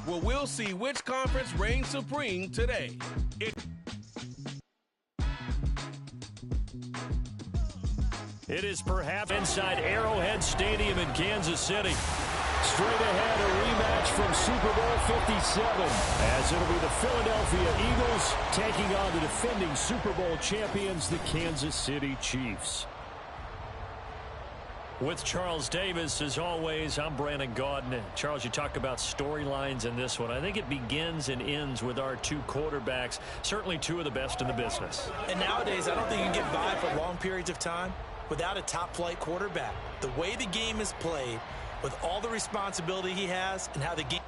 where we'll see which conference reigns supreme today. It is perhaps inside Arrowhead Stadium in Kansas City. Straight ahead, a rematch from Super Bowl 57, as it'll be the Philadelphia Eagles taking on the defending Super Bowl champions, the Kansas City Chiefs. With Charles Davis, as always, I'm Brandon Gaudin. Charles, you talk about storylines in this one. I think it begins and ends with our two quarterbacks, certainly two of the best in the business. And nowadays, I don't think you can get by for long periods of time without a top-flight quarterback. The way the game is played, with all the responsibility he has, and how the game...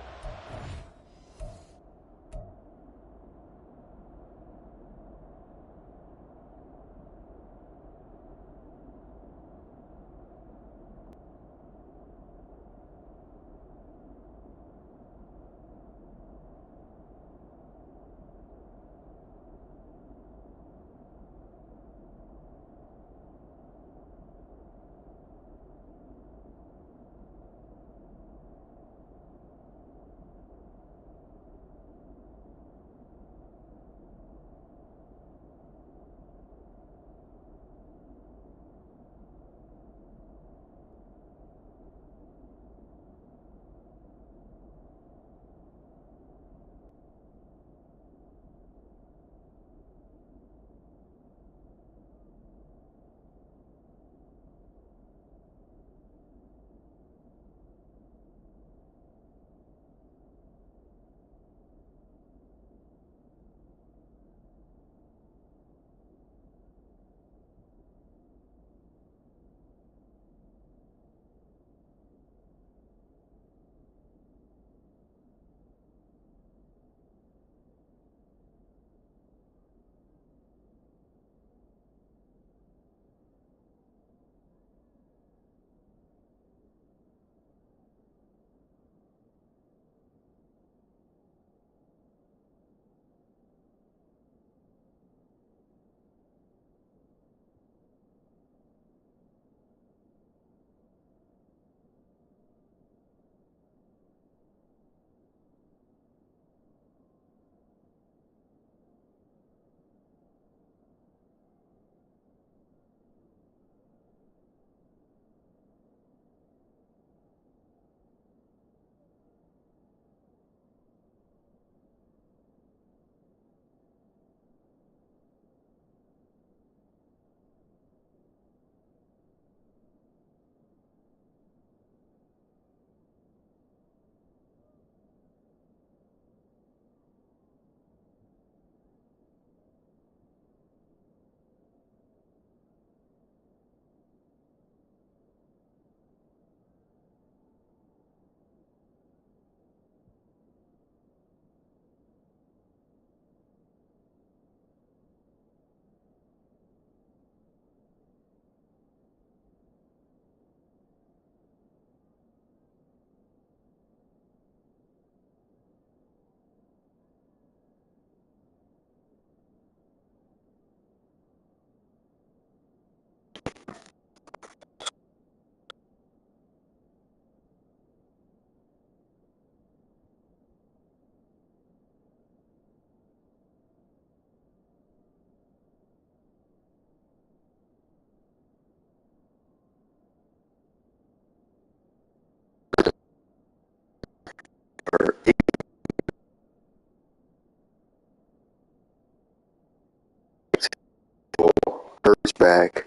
Hurts back.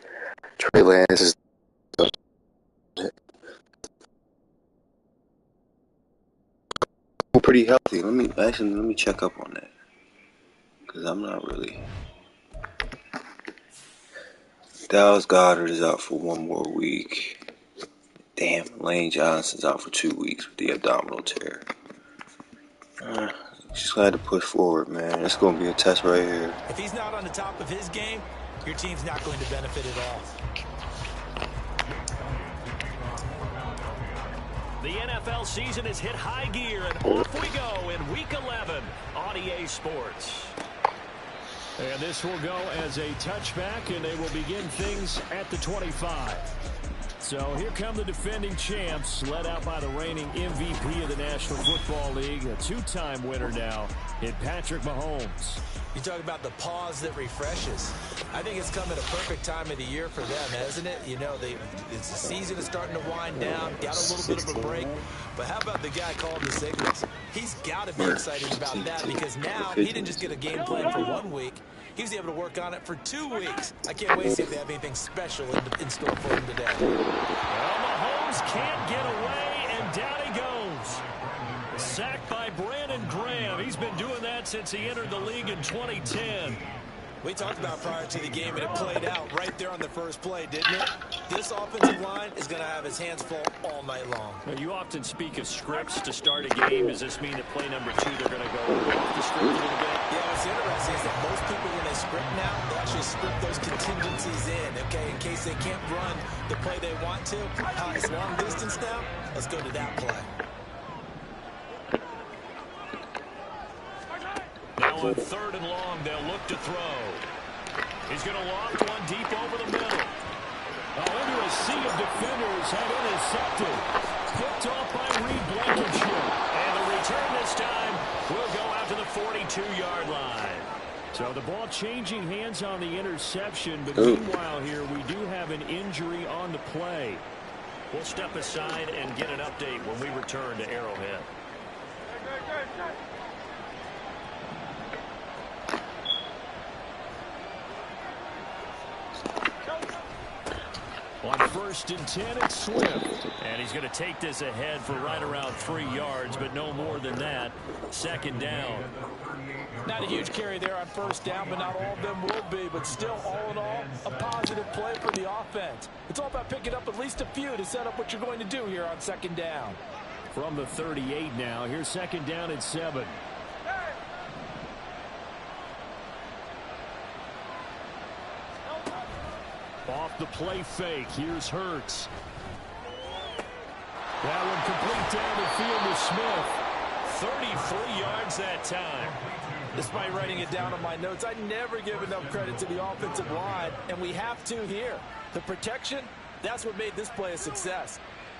Trey Lance is pretty healthy. Let me check up on that, because I'm not really. Dallas Goedert is out for 1 more week. Damn, Lane Johnson's out for 2 weeks with the abdominal tear. Just glad to push forward, man. It's going to be a test right here. If he's not on the top of his game, your team's not going to benefit at all. The NFL season has hit high gear, and off we go in Week 11 on EA Sports. And this will go as a touchback, and they will begin things at the 25. So here come the defending champs, led out by the reigning MVP of the National Football League, a two-time winner now in Patrick Mahomes. You talk about the pause that refreshes. I think it's come at a perfect time of the year for them, isn't it? You know, the season is starting to wind down, got a little bit of a break. But how about the guy calling the signals? He's got to be excited about that because now he didn't just get a game plan for 1 week. He was able to work on it for 2 weeks. I can't wait to see if they have anything special in store for him today. Well, Mahomes can't get away, and down he goes. Sacked by Brandon Graham. He's been doing that since he entered the league in 2010. We talked about prior to the game, and it played out right there on the first play, didn't it? This offensive line is going to have his hands full all night long. Now, you often speak of scripts to start a game. Does this mean that play number 2, they're going to go off the script a little bit? Yeah, what's interesting is that most people, when they script now, they actually script those contingencies in, okay, in case they can't run the play they want to. It's long distance now. Let's go to that play. Now on 3rd and long, they'll look to throw. He's going to loft one deep over the middle. Into a sea of defenders and intercepted. Picked off by Reed Blankenship. And the return this time will go out to the 42-yard line. So the ball changing hands on the interception. But meanwhile here, we do have an injury on the play. We'll step aside and get an update when we return to Arrowhead. On 1st and 10, it's Swift. And he's going to take this ahead for right around 3 yards, but no more than that. 2nd down. Not a huge carry there on 1st down, but not all of them will be. But still, all in all, a positive play for the offense. It's all about picking up at least a few to set up what you're going to do here on 2nd down. From the 38 now, here's 2nd down and 7. Off the play fake, here's Hurts. That one complete down the field to Smith. 33 yards that time. Despite writing it down on my notes, I never give enough credit to the offensive line, and we have to here. The protection, that's what made this play a success.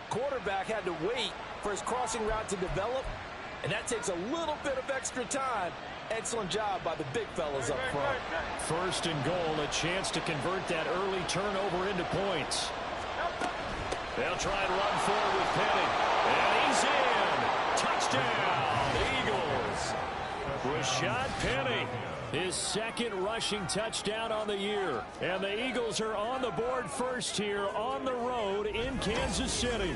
Quarterback had to wait for his crossing route to develop, and that takes a little bit of extra time. Excellent job by the big fellas up front. 1st and goal, a chance to convert that early turnover into points. They'll try and run forward with Penny. And he's in. Touchdown, Eagles. Rashad Penny, his 2nd rushing touchdown on the year. And the Eagles are on the board first here on the road in Kansas City.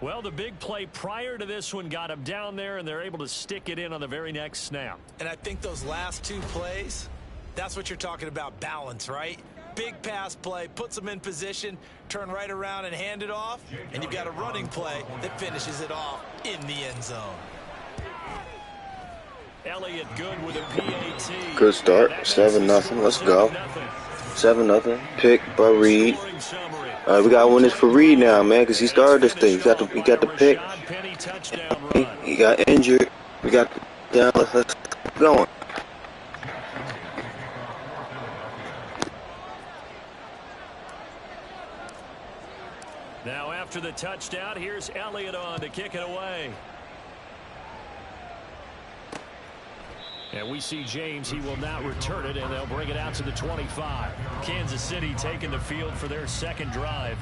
Well, the big play prior to this one got them down there, and they're able to stick it in on the very next snap. And I think those last 2 plays, that's what you're talking about, balance, right? Big pass play, puts them in position, turn right around and hand it off, and you've got a running play that finishes it off in the end zone. Elliott good with a PAT. Good start. 7-0. Let's go. 7-0. Pick by Reed. All right, we got to win this for Reed now, man, because he started this thing. He got the pick. He got injured. We got down. Let's keep going. Now after the touchdown, here's Elliott on to kick it away. And we see James. He will not return it, and they'll bring it out to the 25. Kansas City taking the field for their 2nd drive.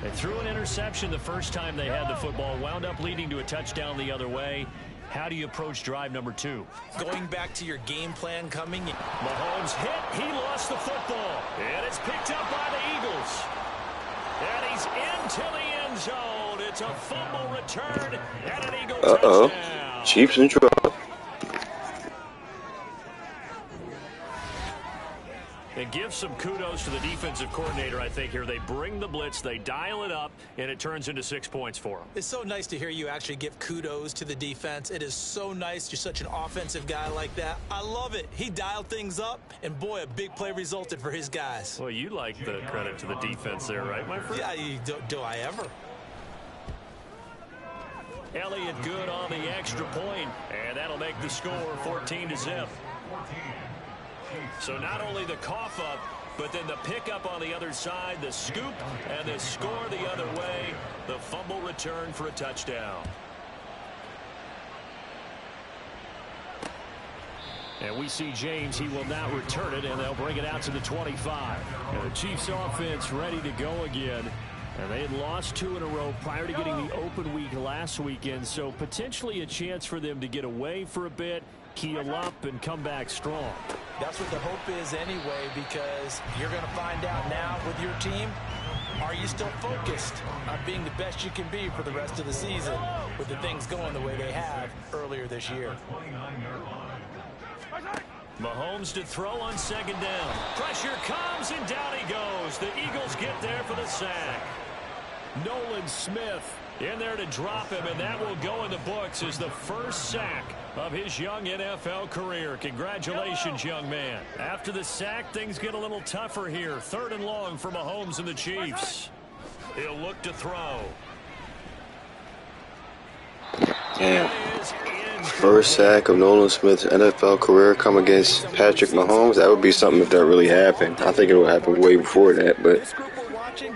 They threw an interception the first time they had the football, wound up leading to a touchdown the other way. How do you approach drive number 2? Going back to your game plan coming. Mahomes hit. He lost the football. And it's picked up by the Eagles. And he's into the end zone. It's a fumble return and an Eagle touchdown. Chiefs in trouble. And give some kudos to the defensive coordinator, I think, here. They bring the blitz, they dial it up, and it turns into 6 points for them. It's so nice to hear you actually give kudos to the defense. It is so nice. You're such an offensive guy like that. I love it. He dialed things up, and boy, a big play resulted for his guys. Well, you like the credit to the defense there, right, my friend? Yeah, do I ever? Elliott good on the extra point, and that'll make the score 14-0. So not only the cough up, But then the pickup on the other side, the scoop, and the score the other way. The fumble return for a touchdown. And we see James. He will not return it, and they'll bring it out to the 25. And the Chiefs offense ready to go again. And they had lost 2 in a row prior to getting the open week last weekend, so potentially a chance for them to get away for a bit, heal up, and come back strong. That's what the hope is anyway, because you're going to find out now with your team, are you still focused on being the best you can be for the rest of the season with the things going the way they have earlier this year? Mahomes to throw on second down. Pressure comes, and down he goes. The Eagles get there for the sack. Nolan Smith in there to drop him, and that will go in the books as the first sack of his young NFL career. Congratulations, young man. After the sack, things get a little tougher here. 3rd and long for Mahomes and the Chiefs. He'll look to throw. Damn. First sack of Nolan Smith's NFL career come against Patrick Mahomes. That would be something if that really happened. I think it would happen way before that, but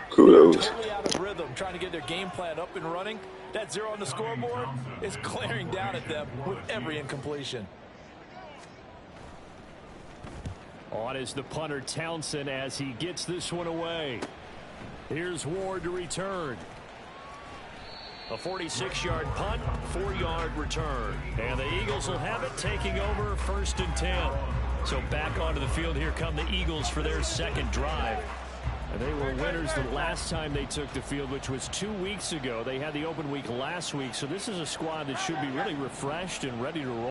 kudos. Totally out of rhythm, trying to get their game plan up and running. That 0 on the scoreboard is glaring down at them with every incompletion. On is the punter Townsend as he gets this one away. Here's Ward to return. A 46-yard punt, 4-yard return. And the Eagles will have it, taking over 1st and 10. So back onto the field, here come the Eagles for their second drive. And they were winners the last time they took the field, which was 2 weeks ago. They had the open week last week, so this is a squad that should be really refreshed and ready to roll.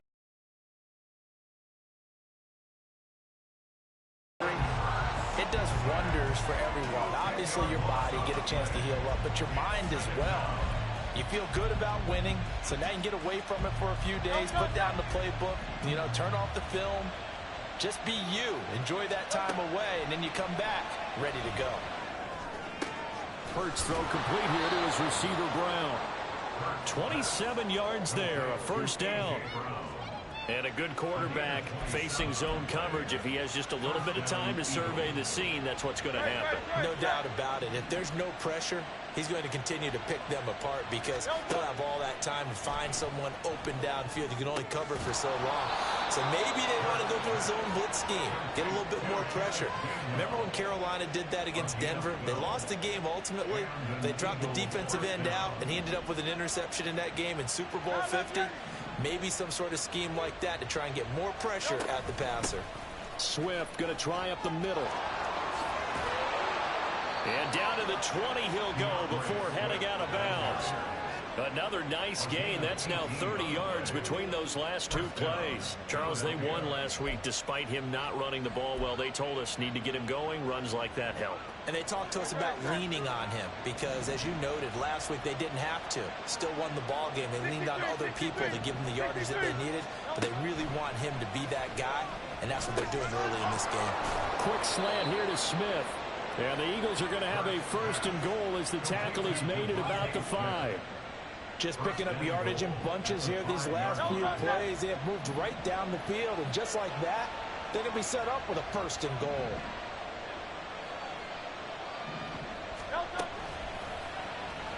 It does wonders for everyone. Obviously, your body, get a chance to heal up, but your mind as well. You feel good about winning, so now you can get away from it for a few days, put down the playbook, turn off the film. Just be you. Enjoy that time away, and then you come back ready to go. Hurts throw complete here to his receiver, Brown. 27 yards there, a 1st down. And a good quarterback facing zone coverage. If he has just a little bit of time to survey the scene, that's what's going to happen. No doubt about it. If there's no pressure, he's going to continue to pick them apart because he'll have all that time to find someone open downfield. You can only cover for so long. So maybe they want to go to a zone blitz scheme, get a little bit more pressure. Remember when Carolina did that against Denver? They lost the game ultimately. They dropped the defensive end out, and he ended up with an interception in that game in Super Bowl 50. Maybe some sort of scheme like that to try and get more pressure at the passer. Swift going to try up the middle. And down to the 20 he'll go before heading out of bounds. Another nice gain. That's now 30 yards between those last 2 plays. Charles, they won last week despite him not running the ball well. They told us need to get him going. Runs like that help. And they talked to us about leaning on him because, as you noted, last week they didn't have to. Still won the ball game. They leaned on other people to give them the yardage that they needed, but they really want him to be that guy, and that's what they're doing early in this game. Quick slant here to Smith. And the Eagles are going to have a 1st and goal as the tackle is made at about the 5. Just picking up yardage in bunches here these last few plays. They have moved right down the field, and just like that, they're going to be set up with a 1st and goal.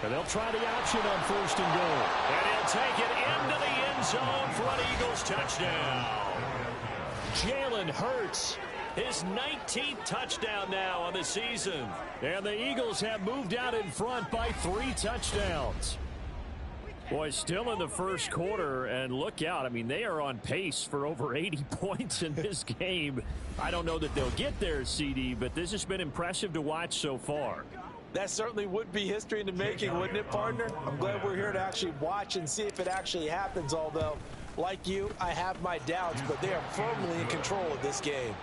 And they'll try the option on 1st and goal. And he'll take it into the end zone for an Eagles touchdown. Jalen Hurts, his 19th touchdown now on the season. And the Eagles have moved out in front by 3 touchdowns. Boy, still in the first quarter, and look out. I mean, they are on pace for over 80 points in this game. I don't know that they'll get there, CD, but this has been impressive to watch so far. That certainly would be history in the making, wouldn't it, partner? I'm glad we're here to actually watch and see if it actually happens, although, like you, I have my doubts, but they are firmly in control of this game.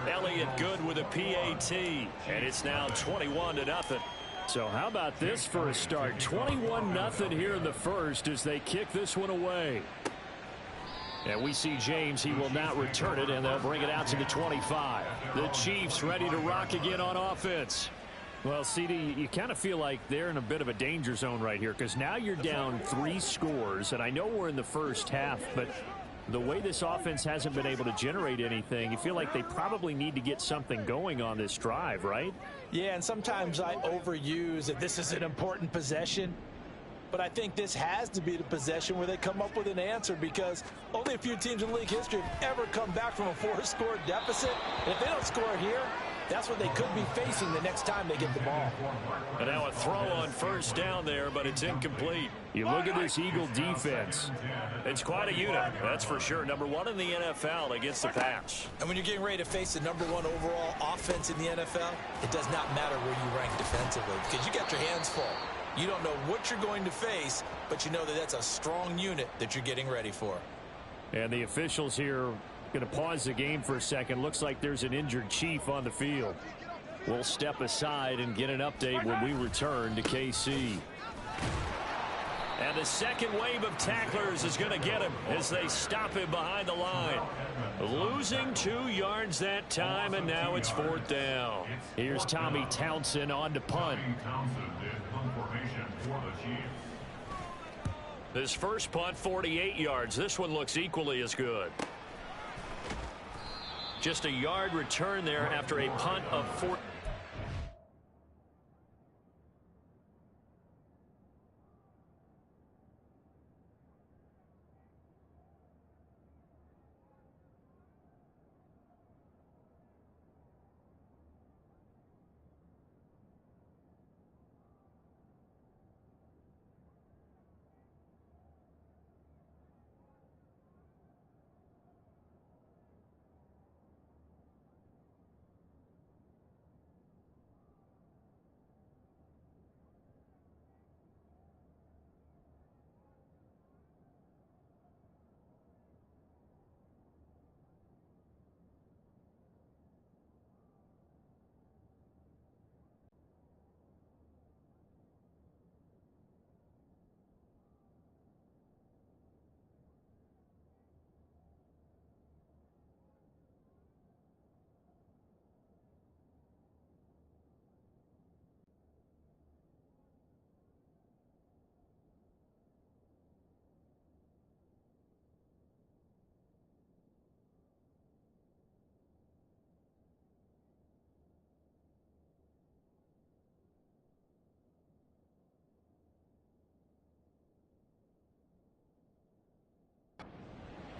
Elliott Good with a PAT, and it's now 21-0. So how about this for a start? 21-0 here in the first as they kick this one away. And we see James. He will not return it, and they'll bring it out to the 25. The Chiefs ready to rock again on offense. Well, CD, you kind of feel like they're in a bit of a danger zone right here because now you're down 3 scores, and I know we're in the first half, but The way this offense hasn't been able to generate anything, you feel like they probably need to get something going on this drive, right? Yeah, and sometimes I overuse that this is an important possession. But I think this has to be the possession where they come up with an answer, because only a few teams in league history have ever come back from a 4-score deficit. And if they don't score here, that's what they could be facing the next time they get the ball. And now a throw on first down there, but it's incomplete. You look at this Eagle defense. It's quite a unit, that's for sure. Number 1 in the NFL against the pass. And when you're getting ready to face the number 1 overall offense in the NFL, it does not matter where you rank defensively, because you got your hands full. You don't know what you're going to face, but you know that that's a strong unit that you're getting ready for. And the officials here going to pause the game for a second. Looks like there's an injured Chief on the field. We'll step aside and get an update when we return to KC. And the second wave of tacklers is going to get him as they stop him behind the line. Losing 2 yards that time, and now it's 4th down. Here's Tommy Townsend on to punt. This first punt, 48 yards. This one looks equally as good. Just a yard return there after a punt of 4.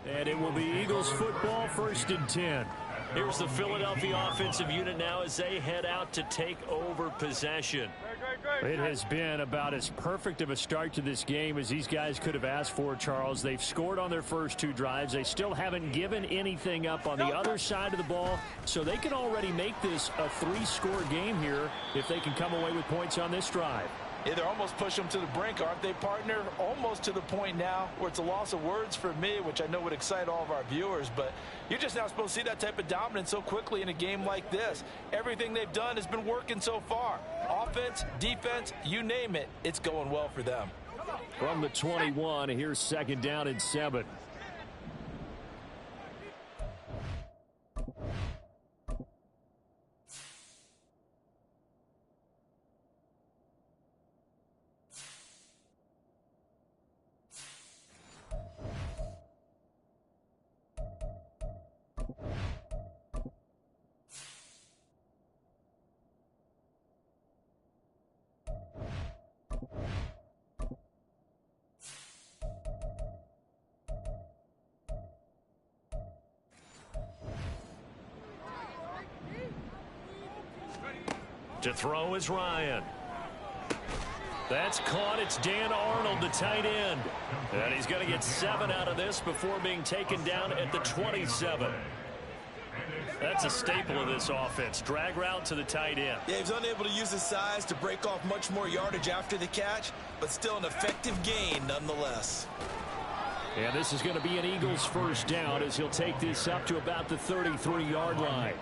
And it will be Eagles football, 1st and 10. Here's the Philadelphia offensive unit now as they head out to take over possession. It has been about as perfect of a start to this game as these guys could have asked for, Charles. They've scored on their first 2 drives. They still haven't given anything up on the other side of the ball, so they can already make this a 3-score game here if they can come away with points on this drive. Yeah, they're almost pushing them to the brink, aren't they, partner? Almost to the point now where it's a loss of words for me, which I know would excite all of our viewers, but you're just now supposed to see that type of dominance so quickly in a game like this. Everything they've done has been working so far. Offense, defense, you name it, it's going well for them. From the 21, here's 2nd down and 7. To throw is Ryan. That's caught. It's Dan Arnold, the tight end. And he's going to get 7 out of this before being taken down at the 27. That's a staple of this offense. Drag route to the tight end. Yeah, he's unable to use his size to break off much more yardage after the catch, but still an effective gain nonetheless. And this is going to be an Eagles 1st down as he'll take this up to about the 33-yard line.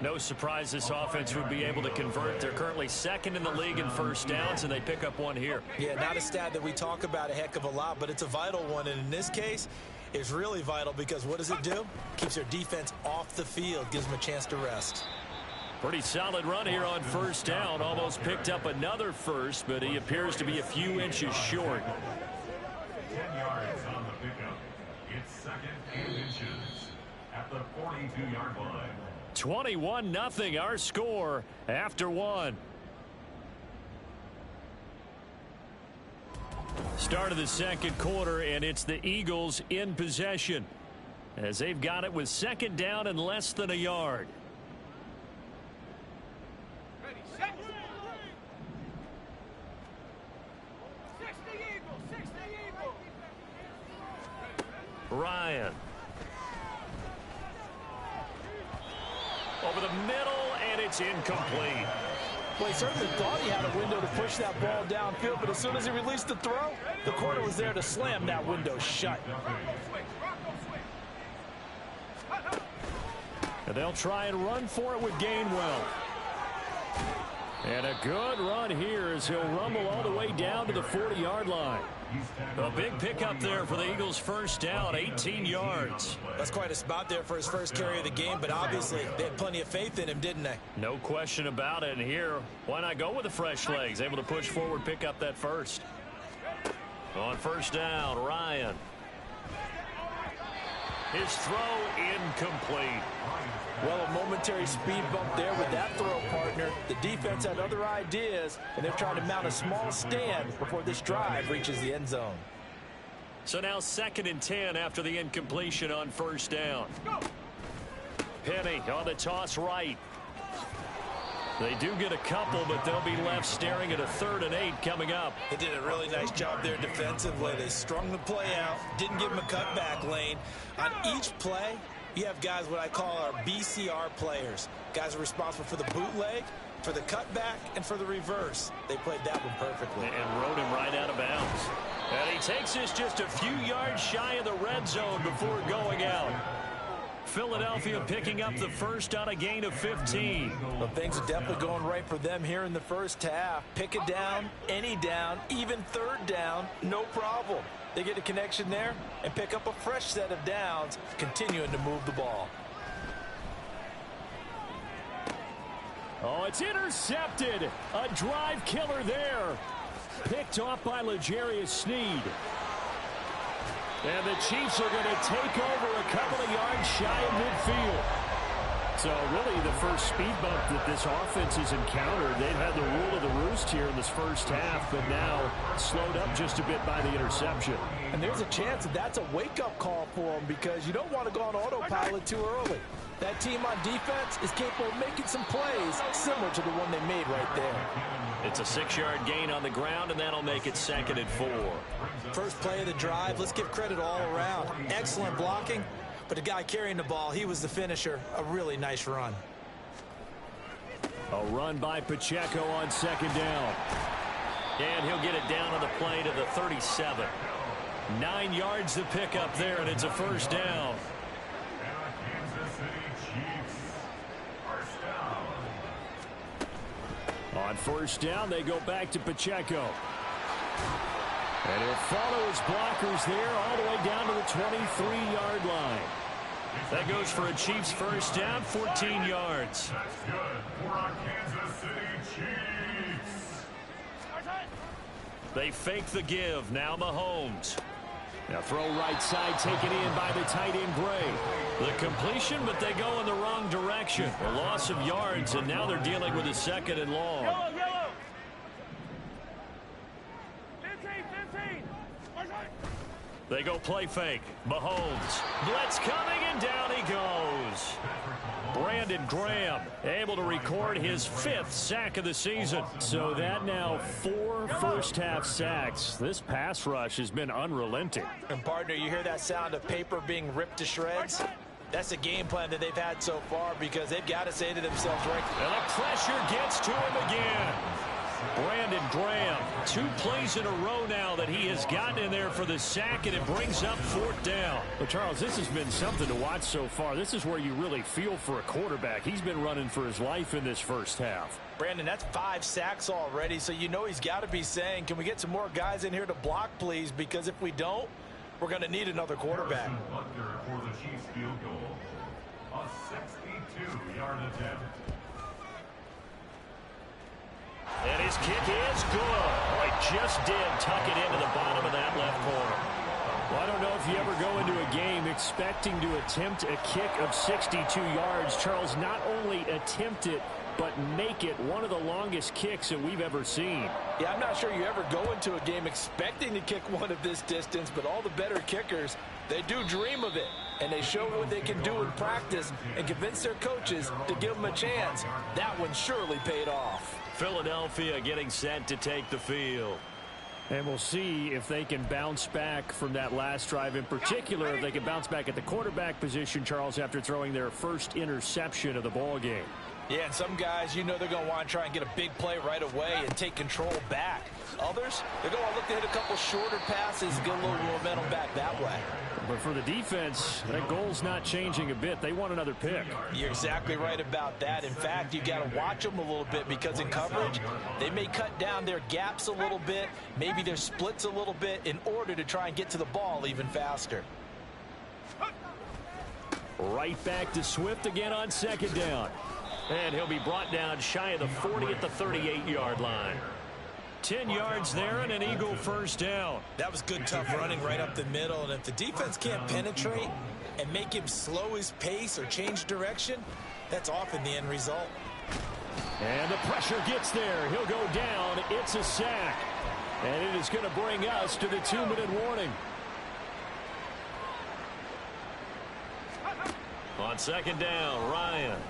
No surprise this offense would be able to convert. They're currently 2nd in the league in 1st downs, and they pick up 1 here. Yeah, not a stat that we talk about a heck of a lot, but it's a vital one. And in this case, it's really vital because what does it do? Keeps their defense off the field, gives them a chance to rest. Pretty solid run here on 1st down. Almost picked up another first, but he appears to be a few inches short. 10 yards on the pickup. It's 2nd 22-yard line. 21-0 our score after one. Start of the second quarter, and it's the Eagles in possession as they've got it with second down and less than a yard. Ready, set. 60 Eagles, 60 Eagles. Ryan. Over the middle, and it's incomplete. Well, he certainly thought he had a window to push that ball downfield, but as soon as he released the throw, the corner was there to slam that window shut. And they'll try and run for it with Gainwell. And a good run here as he'll rumble all the way down to the 40-yard line. A big pickup there for the Eagles' first down, 18 yards. That's quite a spot there for his first carry of the game, but obviously they had plenty of faith in him, didn't they? No question about it. And here, why not go with the fresh legs? Able to push forward, pick up that first. On first down, Ryan. His throw incomplete. Well, a momentary speed bump there with that throw, partner. The defense had other ideas, and they're trying to mount a small stand before this drive reaches the end zone. So now 2nd and 10 after the incompletion on first down. Penny on the toss right. They do get a couple, but they'll be left staring at a 3rd and 8 coming up. They did a really nice job there defensively. They strung the play out, didn't give him a cutback lane. On each play, you have guys what I call our BCR players. Guys are responsible for the bootleg, for the cutback, and for the reverse. They played that one perfectly. And rode him right out of bounds. And he takes this just a few yards shy of the red zone before going out. Philadelphia picking up the first on a gain of 15. Well, things are definitely going right for them here in the first half. Pick it down, any down, even 3rd down, no problem. They get a connection there and pick up a fresh set of downs, continuing to move the ball. Oh, it's intercepted. A drive killer there. Picked off by L'Jarius Sneed. And the Chiefs are going to take over a couple of yards shy of midfield. So really the first speed bump that this offense has encountered. They've had the rule of the roost here in this first half, but now slowed up just a bit by the interception. And there's a chance that that's a wake-up call for them because you don't want to go on autopilot too early. That team on defense is capable of making some plays similar to the one they made right there. It's a 6-yard gain on the ground, and that'll make it 2nd and 4. First play of the drive, let's give credit all around. Excellent blocking, but the guy carrying the ball, he was the finisher. A really nice run. A run by Pacheco on 2nd down. And he'll get it down on the play to the 37. 9 yards to pick up there, and it's a first down. On first down, they go back to Pacheco. And he'll follow his blockers there all the way down to the 23-yard line. That goes for a Chiefs first down, 14 yards. That's good for our Kansas City Chiefs. They fake the give. Now Mahomes. Now throw right side taken in by the tight end Gray. The completion, but they go in the wrong direction. A loss of yards, and now they're dealing with a 2nd and long. Yellow, yellow. 15. They go play fake. Mahomes. Blitz coming, and down he goes. Brandon Graham able to record his 5th sack of the season. So that now 4 first-half sacks. This pass rush has been unrelenting. And, partner, you hear that sound of paper being ripped to shreds? That's a game plan that they've had so far because they've got to say to themselves, right? And the pressure gets to him again. Brandon Graham, 2 plays in a row now that he has gotten in there for the sack, and it brings up 4th down. Well, Charles, this has been something to watch so far. This is where you really feel for a quarterback. He's been running for his life in this first half. Brandon, that's 5 sacks already, so you know he's got to be saying, can we get some more guys in here to block, please? Because if we don't, we're going to need another quarterback. Under for the Chiefs field goal. A 62-yard attempt. And his kick is good. Oh, he just did tuck it into the bottom of that left corner. Well, I don't know if you ever go into a game expecting to attempt a kick of 62 yards. Charles, not only attempt it, but make it one of the longest kicks that we've ever seen. Yeah, I'm not sure you ever go into a game expecting to kick one of this distance, but all the better kickers, they do dream of it. And they show what they can do in practice and convince their coaches to give them a chance. That one surely paid off. Philadelphia getting set to take the field. And we'll see if they can bounce back from that last drive. In particular, if they can bounce back at the quarterback position, Charles, after throwing their first interception of the ball game. Yeah, and some guys, you know they're going to want to try and get a big play right away and take control back. Others, they're going to look to hit a couple shorter passes, get a little momentum back that way. But for the defense, that goal's not changing a bit. They want another pick. You're exactly right about that. In fact, you got to watch them a little bit because in coverage, they may cut down their gaps a little bit, maybe their splits a little bit in order to try and get to the ball even faster. Right back to Swift again on second down. And he'll be brought down shy of the 40 at the 38-yard line. 10 yards there and an Eagle first down. That was good, tough running right up the middle. And if the defense can't penetrate and make him slow his pace or change direction, that's often the end result. And the pressure gets there. He'll go down. It's a sack. And it is going to bring us to the 2-minute warning. On second down, Ryan.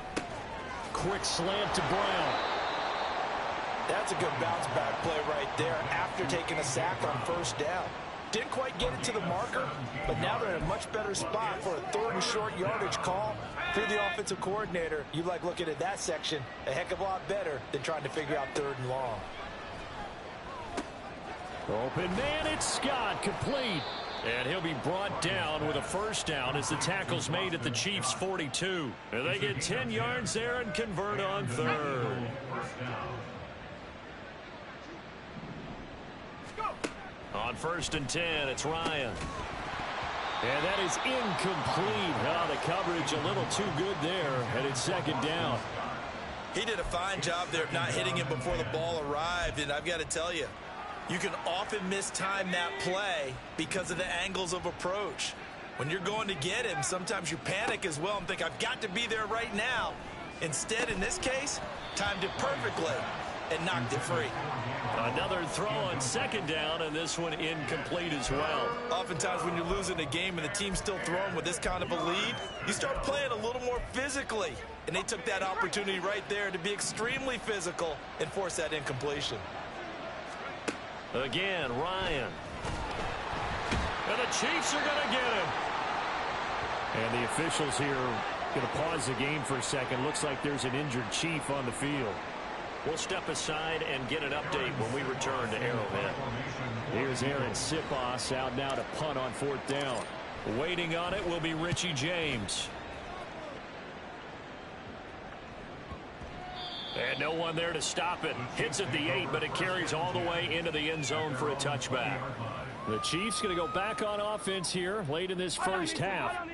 Quick slant to Brown. That's a good bounce back play right there after taking a sack on first down. Didn't quite get it to the marker, but now they're in a much better spot for a third and short yardage call. For the offensive coordinator, you like looking at that section a heck of a lot better than trying to figure out third and long. Open man, it's Scott, complete. And he'll be brought down with a first down as the tackle's made at the Chiefs' 42. And they get 10 yards there and convert on third. On first and 10, it's Ryan. And that is incomplete. Oh, the coverage a little too good there, and it's second down. He did a fine job there of not hitting him before the ball arrived, and I've got to tell you, you can often mistime that play because of the angles of approach. When you're going to get him, sometimes you panic as well and think, I've got to be there right now. Instead, in this case, timed it perfectly and knocked it free. Another throw on second down, and this one incomplete as well. Oftentimes when you're losing a game and the team's still throwing with this kind of a lead, you start playing a little more physically. And they took that opportunity right there to be extremely physical and force that incompletion. Again, Ryan. And the Chiefs are going to get him. And the officials here going to pause the game for a second. Looks like there's an injured Chief on the field. We'll step aside and get an update when we return to Arrowhead. Here's Aaron Sipos out now to punt on fourth down. Waiting on it will be Richie James. And no one there to stop it. Hits at the 8, but it carries all the way into the end zone for a touchback. The Chiefs going to go back on offense here late in this first half.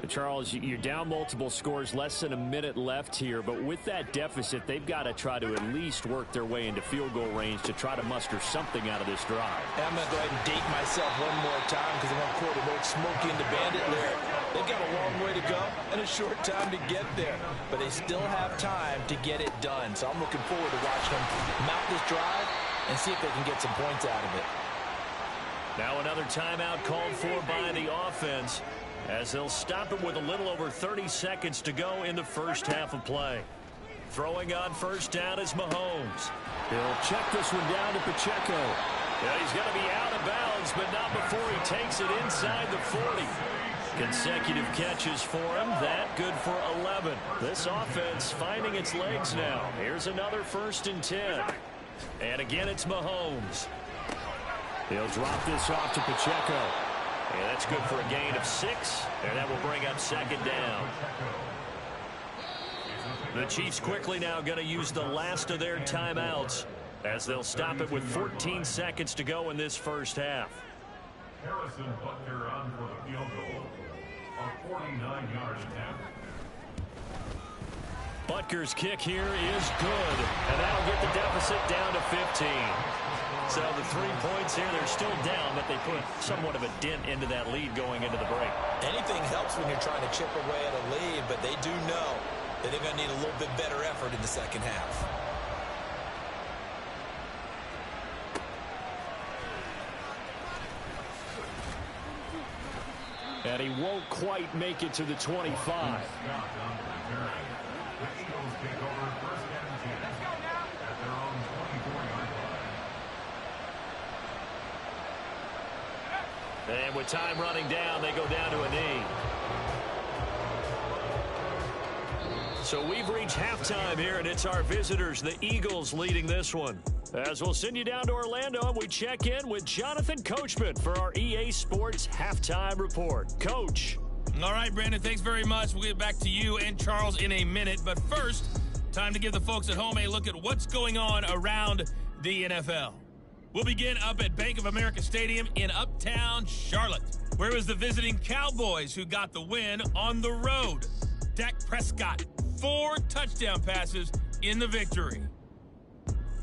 Charles, you're down multiple scores, less than a minute left here, but with that deficit, they've got to try to at least work their way into field goal range to try to muster something out of this drive. I'm going to go ahead and date myself one more time because I'm going to quote an old Smokey and the Bandit lyric. They've got a long way to go and a short time to get there, but they still have time to get it done. So I'm looking forward to watching them mount this drive and see if they can get some points out of it. Now another timeout called for by the offense as they'll stop it with a little over 30 seconds to go in the first half of play. Throwing on first down is Mahomes. He'll check this one down to Pacheco. Yeah, he's going to be out of bounds, but not before he takes it inside the 40. Consecutive catches for him. That good for 11. This offense finding its legs now. Here's another first and 10. And again, it's Mahomes. He'll drop this off to Pacheco. And that's good for a gain of 6. And that will bring up second down. The Chiefs quickly now going to use the last of their timeouts as they'll stop it with 14 seconds to go in this first half. Harrison Butker on for the field goal. A 49-yard attempt. Butker's kick here is good. And that'll get the deficit down to 15. So the 3 points here, they're still down, but they put somewhat of a dent into that lead going into the break. Anything helps when you're trying to chip away at a lead, but they do know that they're going to need a little bit better effort in the second half. And he won't quite make it to the 25. And with time running down, they go down to a knee. So we've reached halftime here, and it's our visitors, the Eagles, leading this one. As we'll send you down to Orlando, and we check in with Jonathan Coachman for our EA Sports Halftime Report. Coach. All right, Brandon, thanks very much. We'll get back to you and Charles in a minute. But first, time to give the folks at home a look at what's going on around the NFL. We'll begin up at Bank of America Stadium in Uptown Charlotte, where it was the visiting Cowboys who got the win on the road. Dak Prescott, 4 touchdown passes in the victory.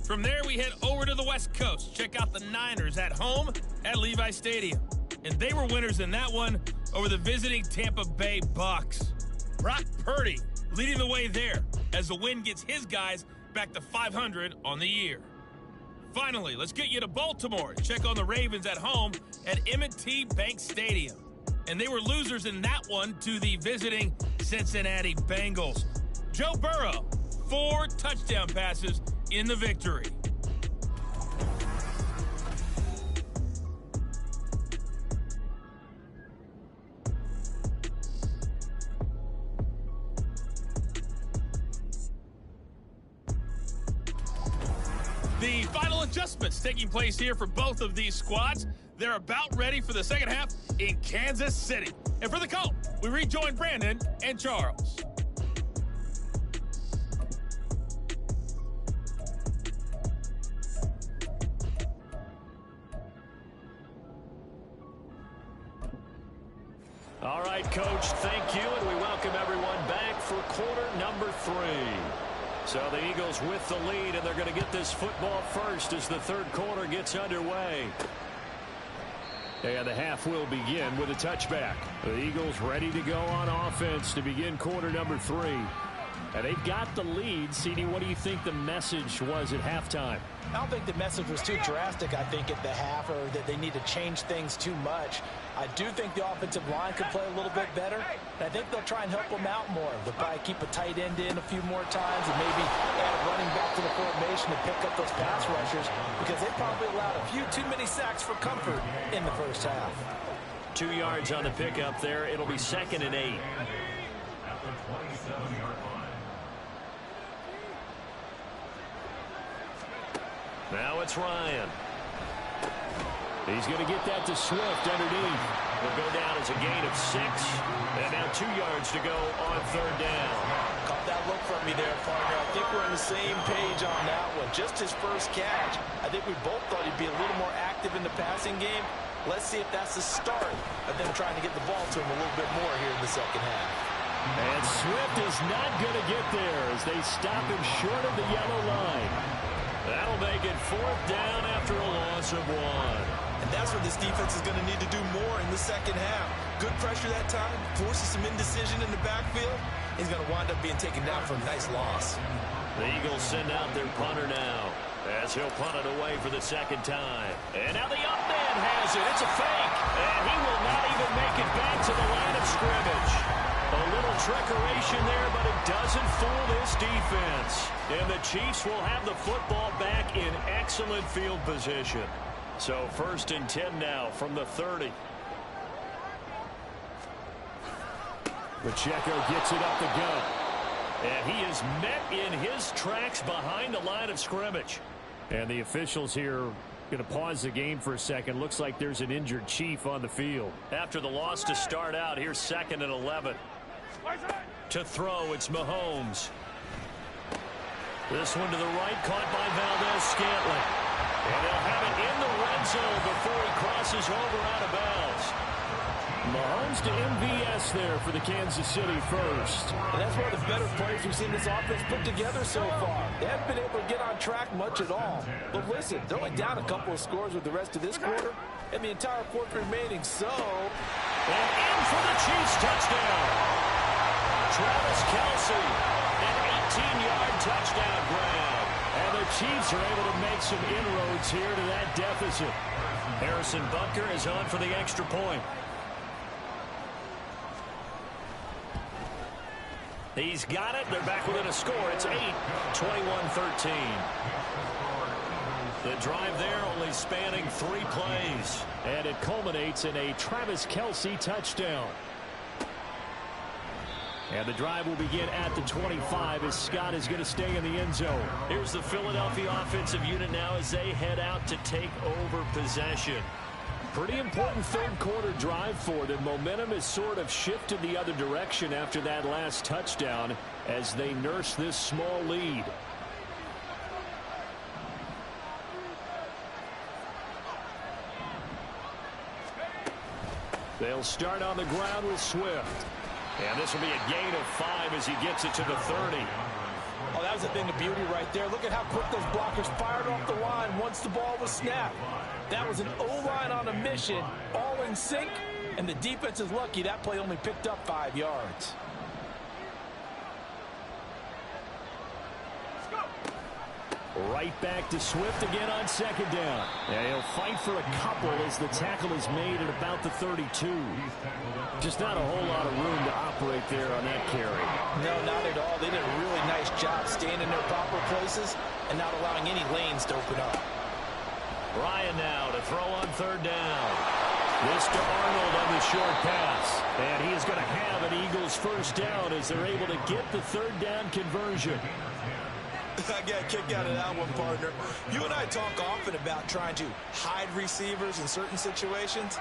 From there, we head over to the West Coast. Check out the Niners at home at Levi Stadium. And they were winners in that one over the visiting Tampa Bay Bucks. Brock Purdy leading the way there as the win gets his guys back to 500 on the year. Finally, let's get you to Baltimore. Check on the Ravens at home at M&T Bank Stadium. And they were losers in that one to the visiting Cincinnati Bengals. Joe Burrow, 4 touchdown passes in the victory. The final adjustments taking place here for both of these squads. They're about ready for the second half in Kansas City. And for the call, we rejoin Brandon and Charles. All right, Coach, thank you, and we welcome everyone back for quarter number 3. So the Eagles with the lead, and they're going to get this football first as the third quarter gets underway. And the half will begin with a touchback. The Eagles ready to go on offense to begin quarter number 3. And they got the lead. CD, what do you think the message was at halftime? I don't think the message was too drastic, I think, at the half, or that they need to change things too much. I do think the offensive line could play a little bit better, and I think they'll try and help them out more. They'll probably keep a tight end in a few more times and maybe add a running back to the formation to pick up those pass rushers, because they probably allowed a few too many sacks for comfort in the first half. 2 yards on the pickup there. It'll be 2nd and 8. At the 27-yard line. Now it's Ryan. He's going to get that to Swift underneath. Will go down as a gain of 6. And now 2 yards to go on third down. Caught that look from me there, partner. I think we're on the same page on that one. Just his first catch. I think we both thought he'd be a little more active in the passing game. Let's see if that's the start of them trying to get the ball to him a little bit more here in the second half. And Swift is not going to get there as they stop him short of the yellow line. That'll make it 4th down after a loss of 1. And that's what this defense is going to need to do more in the second half. Good pressure that time, forces some indecision in the backfield. He's going to wind up being taken down for a nice loss. The Eagles send out their punter now as he'll punt it away for the second time. And now the up man has it. It's a fake. And he will not even make it back to the line of scrimmage. A little trickeration there, but it doesn't fool this defense. And the Chiefs will have the football back in excellent field position. So 1st and 10 now from the 30. Pacheco gets it up the gut. And he is met in his tracks behind the line of scrimmage. And the officials here going to pause the game for a second. Looks like there's an injured Chief on the field. After the loss to start out, here's 2nd and 11. To throw, it's Mahomes. This one to the right, caught by Valdez-Scantling. And they'll have it in the red zone before he crosses over out of bounds. Mahomes comes to MVS there for the Kansas City first. And that's one of the better plays we've seen this offense put together so far. They haven't been able to get on track much at all. But listen, they're only down a couple of scores with the rest of this quarter and the entire fourth remaining. So, and in for the Chiefs touchdown. Travis Kelce, an 18-yard touchdown grab. And the Chiefs are able to make some inroads here to that deficit. Harrison Butker is on for the extra point. He's got it. They're back within a score. It's 8-21-13. The drive there only spanning 3 plays. And it culminates in a Travis Kelce touchdown. And the drive will begin at the 25 as Scott is going to stay in the end zone. Here's the Philadelphia offensive unit now as they head out to take over possession. Pretty important third quarter drive for them. Momentum has sort of shifted the other direction after that last touchdown as they nurse this small lead. They'll start on the ground with Swift. And this will be a gain of 5 as he gets it to the 30. Oh, that was a thing of beauty right there. Look at how quick those blockers fired off the line once the ball was snapped. That was an O-line on a mission, all in sync, and the defense is lucky that play only picked up 5 yards. Right back to Swift again on second down. And he'll fight for a couple as the tackle is made at about the 32. Just not a whole lot of room to operate there on that carry. No, not at all. They did a really nice job staying in their proper places and not allowing any lanes to open up. Ryan now to throw on third down. This to Arnold on the short pass. And he is going to have an Eagles first down as they're able to get the third down conversion. I got a kick out of that one, partner. You and I talk often about trying to hide receivers in certain situations,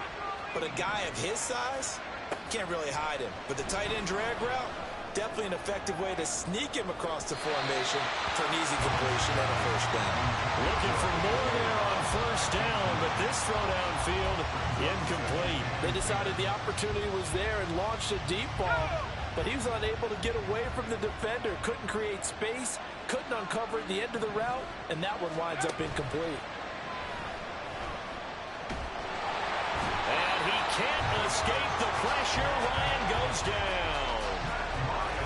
but a guy of his size, can't really hide him. But the tight end drag route, definitely an effective way to sneak him across the formation for an easy completion and a first down. Looking for more there on first down, but this throw downfield incomplete. They decided the opportunity was there and launched a deep ball, but he was unable to get away from the defender, couldn't create space, couldn't uncover the end of the route, and that one winds up incomplete. And he can't escape the pressure. Ryan goes down.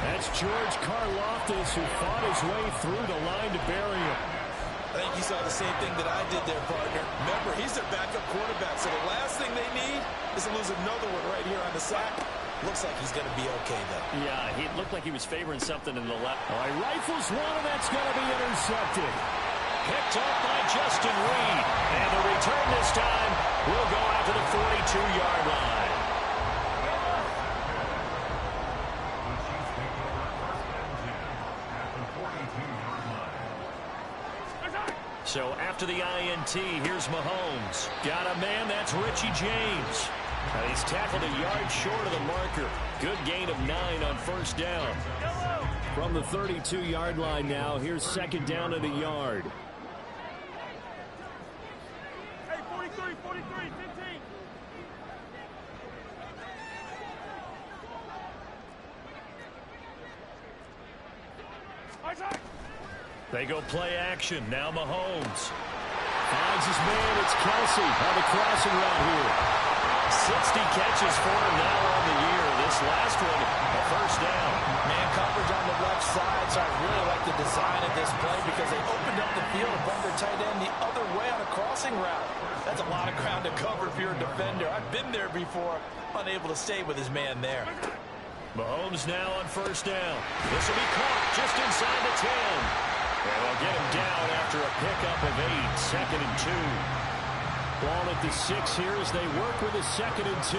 That's George Karlaftis who fought his way through the line to bury him. I think you saw the same thing that I did there, partner. Remember, he's their backup quarterback, so the last thing they need is to lose another one right here on the sack. Looks like he's going to be okay, though. Yeah, he looked like he was favoring something in the left. All right, rifles one, and that's going to be intercepted. Picked up by Justin Reed. And the return this time will go out to the 42-yard line. So after the INT, here's Mahomes. Got a man, that's Richie James. And he's tackled a yard short of the marker. Good gain of 9 on first down. From the 32-yard line now, here's second down and a yard. Hey, 43, 43, 15. Isaac! They go play action. Now Mahomes. Finds his man. It's Kelce on the crossing route here. 60 catches for him now on the year. This last one, a first down. Man coverage on the left side, so I really like the design of this play because they opened up the field and brought their tight end the other way on a crossing route. That's a lot of ground to cover if you're a defender. I've been there before, unable to stay with his man there. Mahomes now on first down. This will be caught just inside the 10. And they'll get him down after a pickup of 8. Second and 2. Ball at the 6 here as they work with a second and 2.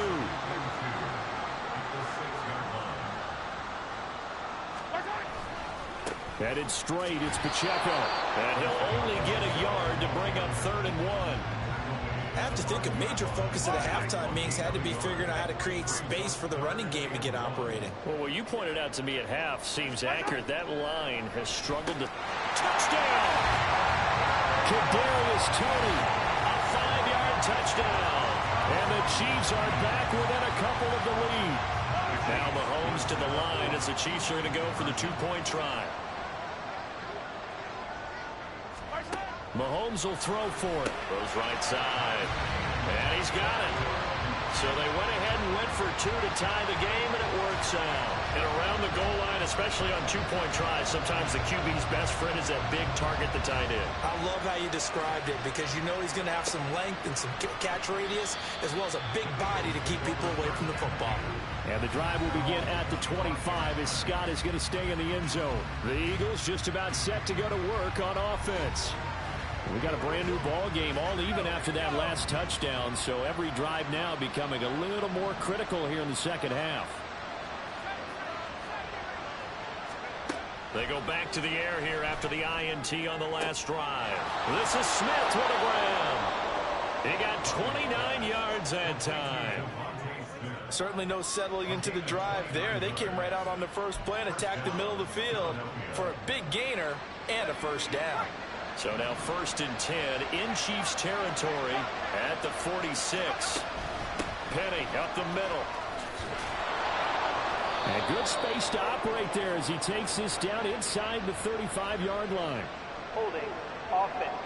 Headed straight, it's Pacheco. And he'll only get a yard to bring up 3rd and 1. I have to think a major focus of the halftime meetings had to be figuring out how to create space for the running game to get operating. Well, what you pointed out to me at half seems accurate. That line has struggled to... Touchdown! Kadarius Toney, a 5-yard touchdown. And the Chiefs are back within a couple. couple of the lead. Now Mahomes to the line as the Chiefs are going to go for the two-point try. Mahomes will throw for it. Goes right side. And he's got it. So they went ahead and went for two to tie the game, and it works out. And around the goal line, especially on two-point tries, sometimes the QB's best friend is that big target, the tight end. I love how you described it because you know he's going to have some length and some catch radius as well as a big body to keep people away from the football. And the drive will begin at the 25 as Scott is going to stay in the end zone. The Eagles just about set to go to work on offense. We got a brand new ball game, all even after that last touchdown, so every drive now becoming a little more critical here in the second half. They go back to the air here after the INT on the last drive. This is Smith with a grab. He got 29 yards that time. Certainly no settling into the drive there. They came right out on the first play and attacked the middle of the field for a big gainer and a first down. So now 1st and 10 in Chiefs territory at the 46. Penny up the middle. And good space to operate there as he takes this down inside the 35-yard line. Holding offense.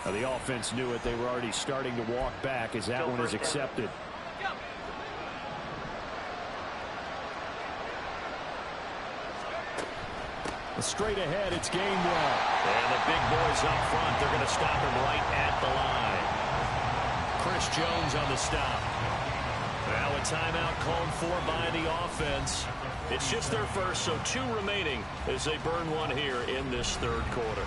Now the offense knew it. They were already starting to walk back as that one is accepted. Straight ahead, it's Gainwell. And the big boys up front, they're going to stop him right at the line. Chris Jones on the stop. Now a timeout called for by the offense. It's just their first, so 2 remaining as they burn one here in this third quarter.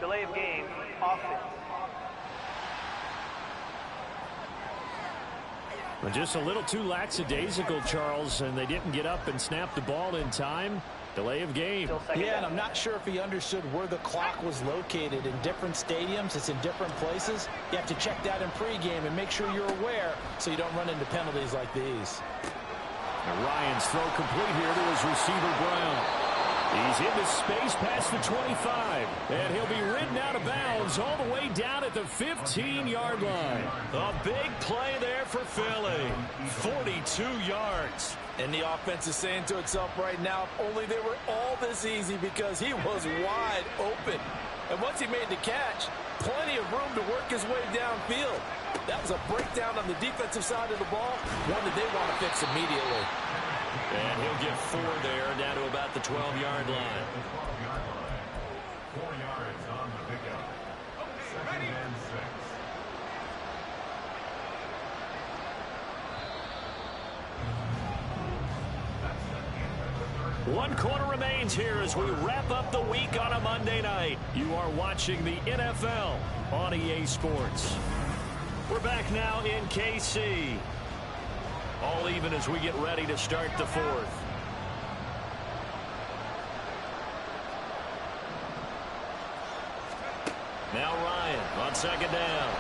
Delay of game, offense. Well, just a little too lackadaisical, Charles, and they didn't get up and snap the ball in time. Delay of game. Yeah, and I'm not sure if he understood where the clock was located. In different stadiums, it's in different places. You have to check that in pregame and make sure you're aware so you don't run into penalties like these. And Ryan's throw complete here to his receiver, Brown. He's into space past the 25, and he'll be ridden out of bounds all the way down at the 15-yard line. A big play there for Philly. 42 yards. And the offense is saying to itself right now, if only they were all this easy because he was wide open. And once he made the catch, plenty of room to work his way downfield. That was a breakdown on the defensive side of the ball, one that they want to fix immediately. And he'll get 4 there, down to about the 12-yard line. 4 yards on the pickup. 2nd and 6. 1 quarter remains here as we wrap up the week on a Monday night. You are watching the NFL on EA Sports. We're back now in KC. All even as we get ready to start the 4th. Now Ryan on 2nd down.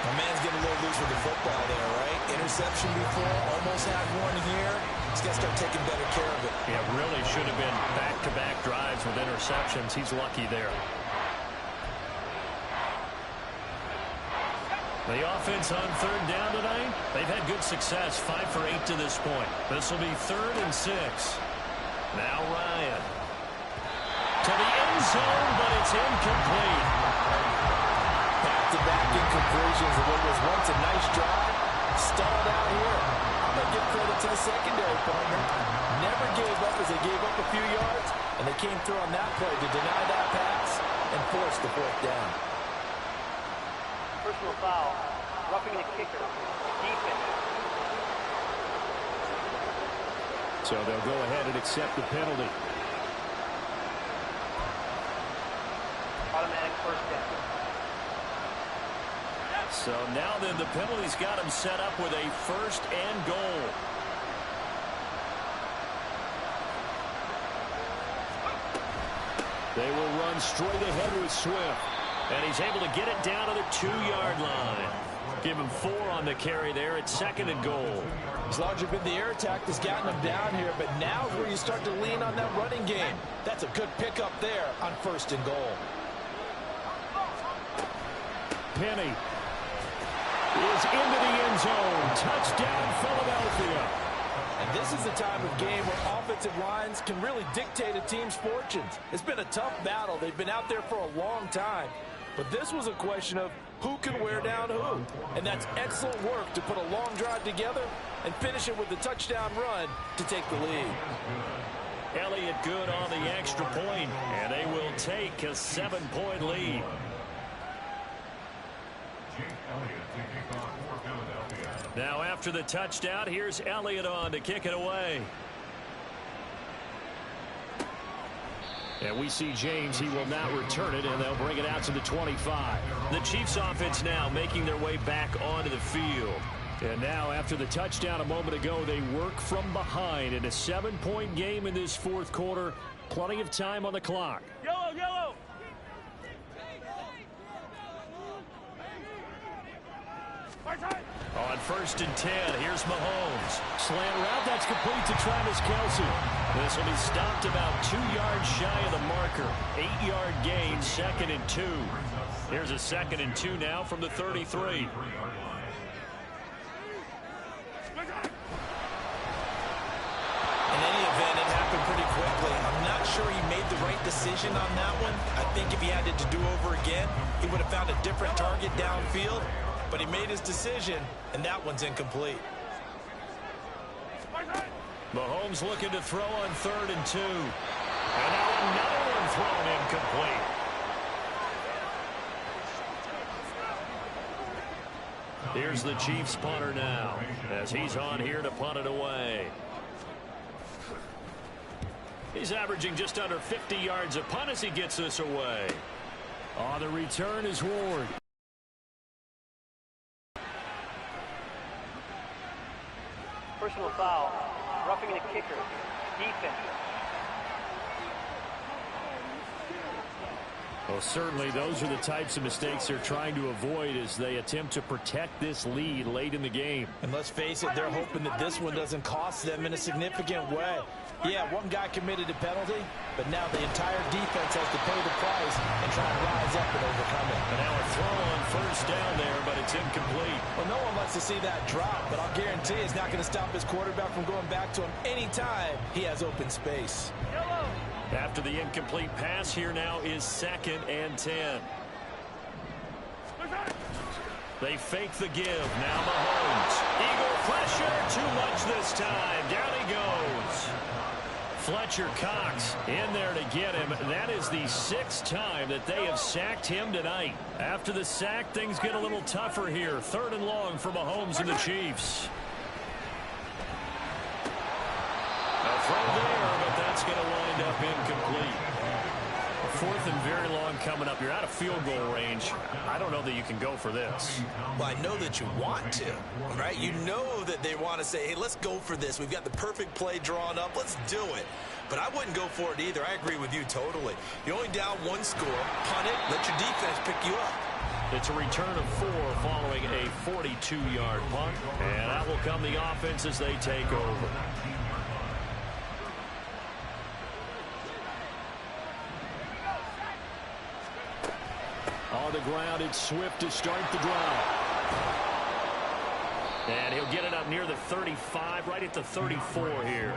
My man's getting a little loose with the football there, right? Interception before, almost had one here. He's got to start taking better care of it. Yeah, really should have been back-to-back drives with interceptions. He's lucky there. The offense on 3rd down tonight, they've had good success, 5 for 8 to this point. This will be 3rd and 6. Now Ryan. To the end zone, but it's incomplete. Back-to-back incompletions of what was once a nice drive. Stalled out here. I'm going to give credit to the secondary partner. Never gave up as they gave up a few yards, and they came through on that play to deny that pass. and force the fourth down. Personal foul. Roughing the kicker. Defense. So they'll go ahead and accept the penalty. Automatic first down. So now then the penalty's got him set up with a 1st and goal. They will run straight ahead with Swift. And he's able to get it down to the 2-yard line. Give him 4 on the carry there at 2nd and goal. It's largely been the air attack that's gotten him down here, but now's where you start to lean on that running game. That's a good pickup there on 1st and goal. Penny is into the end zone. Touchdown, Philadelphia. And this is the time of game where offensive lines can really dictate a team's fortunes. It's been a tough battle. They've been out there for a long time. But this was a question of who can wear down who. And that's excellent work to put a long drive together and finish it with a touchdown run to take the lead. Elliott good on the extra point, and they will take a 7-point lead. Now after the touchdown, here's Elliott on to kick it away. And we see James. He will not return it, and they'll bring it out to the 25. The Chiefs offense now making their way back onto the field. And now after the touchdown a moment ago, they work from behind in a 7-point game in this 4th quarter. Plenty of time on the clock. Yellow, yellow. On 1st and 10, here's Mahomes. Slant route, that's complete to Travis Kelce. This will be stopped about 2 yards shy of the marker. 8-yard gain, 2nd and 2. Here's a 2nd and 2 now from the 33. In any event, it happened pretty quickly. I'm not sure he made the right decision on that one. I think if he had it to do over again, he would have found a different target downfield. But he made his decision, and that one's incomplete. Mahomes looking to throw on 3rd and 2. And now another one thrown incomplete. Here's the Chiefs punter now, as he's on here to punt it away. He's averaging just under 50 yards a punt as he gets this away. On the return is Ward. Personal foul. Roughing the kicker. Defense. Well, certainly those are the types of mistakes they're trying to avoid as they attempt to protect this lead late in the game. And let's face it, they're hoping that this one doesn't cost them in a significant way. Yeah, one guy committed a penalty, but now the entire defense has to pay the price and try and rise up and overcome it. And now a throw on 1st down there, but it's incomplete. Well, no one wants to see that drop, but I'll guarantee it's not going to stop his quarterback from going back to him anytime he has open space. Yellow. After the incomplete pass, here now is 2nd and 10. They fake the give. Now Mahomes. Eagle pressure. Too much this time. Down he goes. Fletcher Cox in there to get him. That is the 6th time that they have sacked him tonight. After the sack, things get a little tougher here. 3rd and long for Mahomes and the Chiefs. A throw there, but that's going to wind up incomplete. 4th and very long coming up. You're out of field goal range. I don't know that you can go for this. Well, I know that you want to, right? You know that they want to say, hey, let's go for this. We've got the perfect play drawn up. Let's do it. But I wouldn't go for it either. I agree with you totally. You're only down 1 score. Punt it. Let your defense pick you up. It's a return of 4 following a 42-yard punt. And out will come the offense as they take over. On the ground, it's Swift to start the drive. And he'll get it up near the 35, right at the 34 here.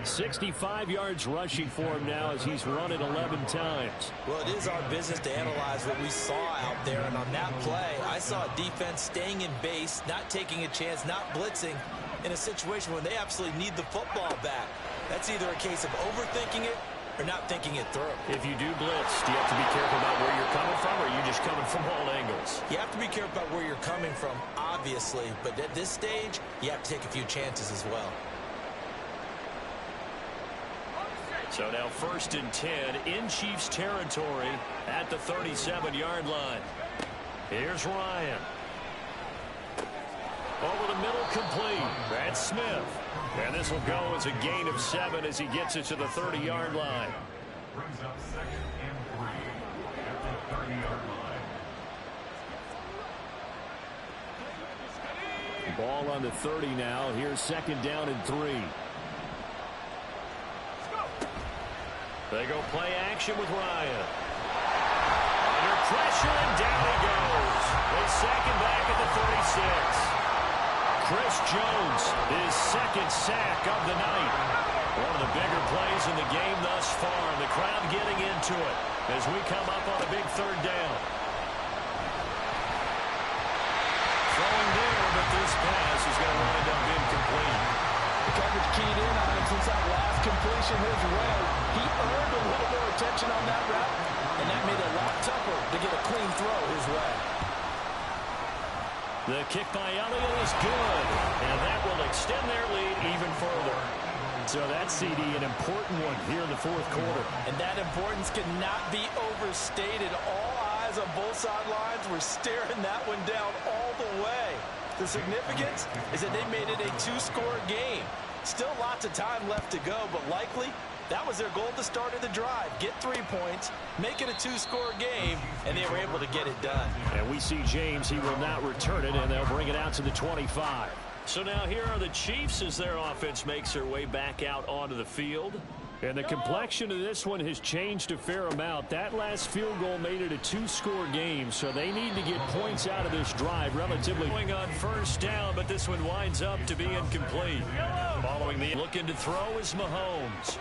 65 yards rushing for him now as he's run it 11 times. Well, it is our business to analyze what we saw out there. And on that play, I saw a defense staying in base, not taking a chance, not blitzing in a situation where they absolutely need the football back. That's either a case of overthinking it or not thinking it through. If you do blitz, do you have to be careful about where you're coming from, or are you just coming from all angles? You have to be careful about where you're coming from, obviously, but at this stage, you have to take a few chances as well. So now 1st and 10 in Chiefs territory at the 37-yard line. Here's Ryan. Over the middle, complete. That's Smith. And this will go as a gain of 7 as he gets it to the 30-yard line. Brings up 2nd and 3 at the 30-yard line. Ball on the 30 now. Here's 2nd down and 3. They go play action with Ryan. Under pressure, and down he goes. They sack him back at the 36. Chris Jones, his 2nd sack of the night. One of the bigger plays in the game thus far, and the crowd getting into it as we come up on a big 3rd down. Throwing there, but this pass is going to wind up incomplete. The coverage keyed in on him since that last completion his way. He earned a little more attention on that route, and that made it a lot tougher to get a clean throw his way. The kick by Elliott is good, and that will extend their lead even further. So that CD, an important one here in the 4th quarter. And that importance cannot be overstated. All eyes on both sidelines were staring that one down all the way. The significance is that they made it a 2-score game. Still lots of time left to go, but likely that was their goal at the start of the drive. Get 3 points, make it a 2-score game, and they were able to get it done. And we see James, he will not return it, and they'll bring it out to the 25. So now here are the Chiefs as their offense makes their way back out onto the field. And the complexion of this one has changed a fair amount. That last field goal made it a 2-score game, so they need to get points out of this drive relatively. Going on 1st down, but this one winds up to be incomplete. Following the looking to throw is Mahomes.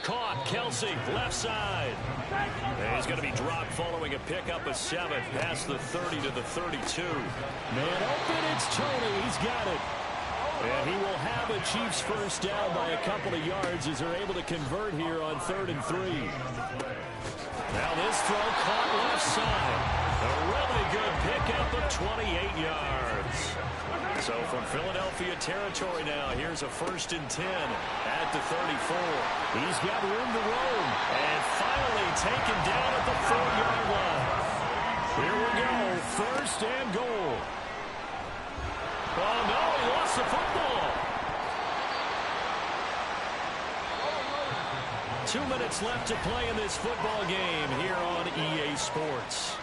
Caught, Kelsey, left side. And he's going to be dropped following a pickup of 7 past the 30 to the 32. Man open, it's Tony. He's got it. And he will have a Chiefs 1st down by a couple of yards as they're able to convert here on 3rd and 3. Now this throw caught left side. A really good pickup of 28 yards. So from Philadelphia territory now, here's a 1st and 10 at the 34. He's got room to roam. And finally taken down at the 4-yard line. Here we go, 1st and goal. Oh, no, he lost the football. 2 minutes left to play in this football game here on EA Sports.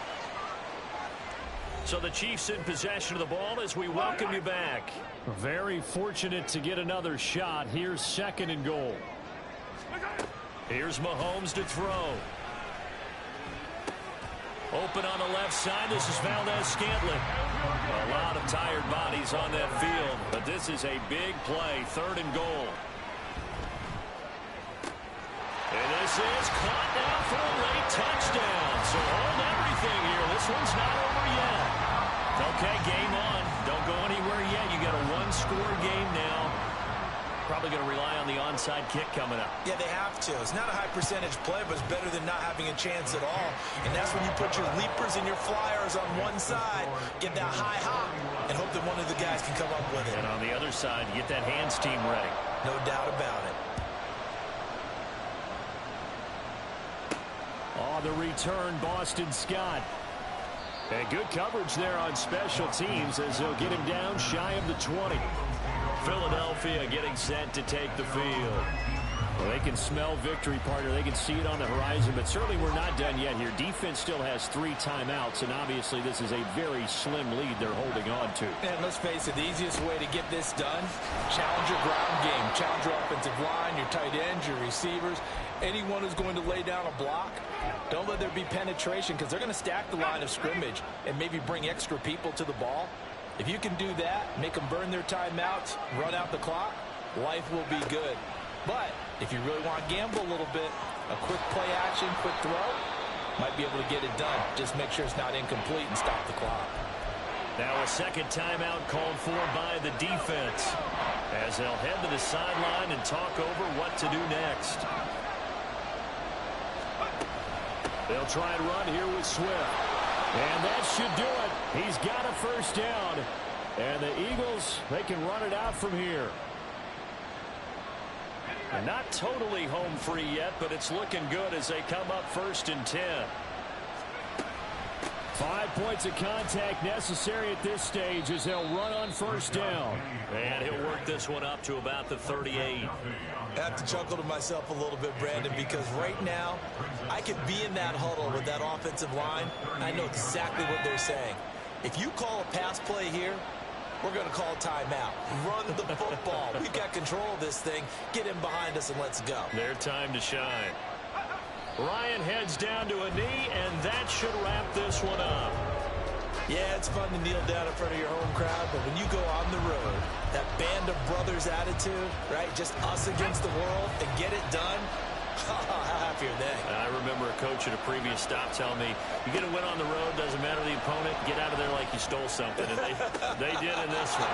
So the Chiefs in possession of the ball as we welcome you back. Very fortunate to get another shot. Here's 2nd and goal. Here's Mahomes to throw. Open on the left side. This is Valdez-Scantling. A lot of tired bodies on that field, but this is a big play. 3rd and goal. And this is caught now for a late touchdown. So hold everything here. This one's not over yet. Okay, game on. Don't go anywhere yet. You got a 1-score game now. Probably going to rely on the onside kick coming up. Yeah, they have to. It's not a high percentage play, but it's better than not having a chance at all. And that's when you put your leapers and your flyers on one side, get that high hop, and hope that one of the guys can come up with it. And on the other side, you get that hands team ready. No doubt about it. Oh, the return, Boston Scott. And good coverage there on special teams as they'll get him down shy of the 20. Philadelphia getting set to take the field. Well, they can smell victory, partner. They can see it on the horizon, but certainly we're not done yet here. Defense still has 3 timeouts, and obviously this is a very slim lead they're holding on to. And let's face it, the easiest way to get this done, challenge your ground game. Challenge your offensive line, your tight ends, your receivers, anyone who's going to lay down a block. Don't let there be penetration because they're going to stack the line of scrimmage and maybe bring extra people to the ball. If you can do that, make them burn their timeouts, run out the clock, life will be good. But if you really want to gamble a little bit, a quick play action, quick throw, might be able to get it done. Just make sure it's not incomplete and stop the clock. Now a second timeout called for by the defense as they'll head to the sideline and talk over what to do next. They'll try and run here with Swift. And that should do it. He's got a first down. And the Eagles, they can run it out from here. And not totally home free yet, but it's looking good as they come up 1st and 10. 5 points of contact necessary at this stage as they'll run on first down. And he'll work this one up to about the 38. I have to chuckle to myself a little bit, Brandon, because right now I could be in that huddle with that offensive line. I know exactly what they're saying. If you call a pass play here, we're going to call timeout. Run the football. We've got control of this thing. Get in behind us and let's go. Their time to shine. Ryan heads down to a knee, and that should wrap this one up. Yeah, it's fun to kneel down in front of your home crowd, but when you go on the road, that band of brothers attitude, right, just us against the world and get it done, how happy are they? I remember a coach at a previous stop telling me, you get a win on the road, doesn't matter the opponent, get out of there like you stole something. And they did in this one.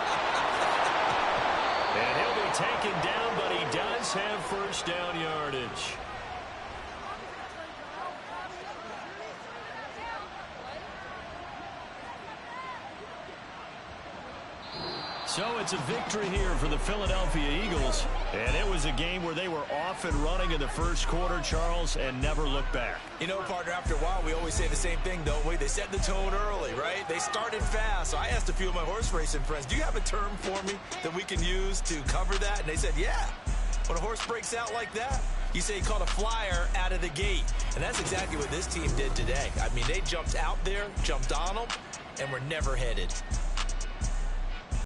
And he'll be taken down, but he does have first down yardage. So it's a victory here for the Philadelphia Eagles. And it was a game where they were off and running in the first quarter, Charles, and never looked back. You know, partner, after a while, we always say the same thing, don't we? They set the tone early, right? They started fast. So I asked a few of my horse racing friends, do you have a term for me that we can use to cover that? And they said, yeah. When a horse breaks out like that, you say he caught a flyer out of the gate. And that's exactly what this team did today. I mean, they jumped out there, jumped on them, and were never headed.